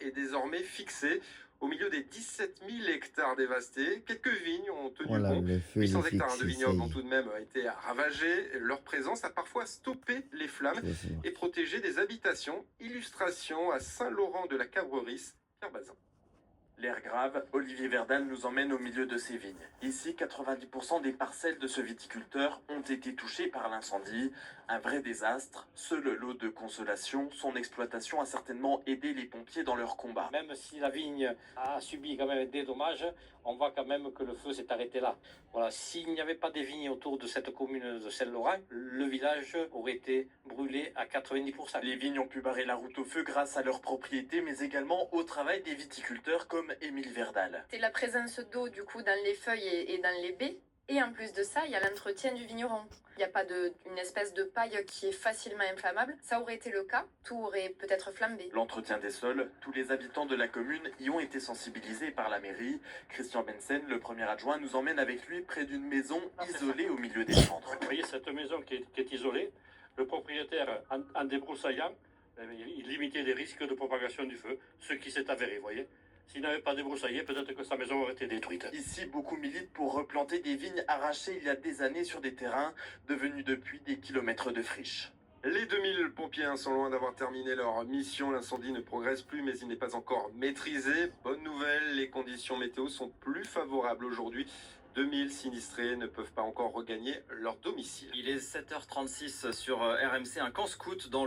est désormais fixé. Au milieu des 17 000 hectares dévastés, quelques vignes ont tenu Voilà, bon. le feu, il est 800 hectares de fixé, ça vignobles ont y est. tout de même été ravagés. Leur présence a parfois stoppé les flammes Je vois, c'est et marqué. protégé des habitations. Illustration à Saint-Laurent de la Cabrerie, Pierre Bazin. L'air grave, Olivier Verdal nous emmène au milieu de ses vignes. Ici, 90% des parcelles de ce viticulteur ont été touchées par l'incendie. Un vrai désastre. Seul lot de consolation, son exploitation a certainement aidé les pompiers dans leur combat. Même si la vigne a subi quand même des dommages, on voit quand même que le feu s'est arrêté là. Voilà, s'il n'y avait pas des vignes autour de cette commune de Saint-Laurent, le village aurait été brûlé à 90%. Les vignes ont pu barrer la route au feu grâce à leur propriété, mais également au travail des viticulteurs comme Émile Verdal. C'est la présence d'eau du coup dans les feuilles et dans les baies. Et en plus de ça, il y a l'entretien du vigneron. Il n'y a pas une espèce de paille qui est facilement inflammable. Ça aurait été le cas, tout aurait peut-être flambé. L'entretien des sols, tous les habitants de la commune y ont été sensibilisés par la mairie. Christian Bensen, le premier adjoint, nous emmène avec lui près d'une maison isolée au milieu des cendres. Vous voyez cette maison qui est isolée, le propriétaire, en débroussaillant, il limitait les risques de propagation du feu, ce qui s'est avéré, vous voyez. S'il n'avait pas débroussaillé, peut-être que sa maison aurait été détruite. Ici, beaucoup militent pour replanter des vignes arrachées il y a des années sur des terrains devenus depuis des kilomètres de friches. Les 2000 pompiers sont loin d'avoir terminé leur mission. L'incendie ne progresse plus, mais il n'est pas encore maîtrisé. Bonne nouvelle, les conditions météo sont plus favorables aujourd'hui. 2000 sinistrés ne peuvent pas encore regagner leur domicile. Il est 7h36 sur RMC, un camp scout dans le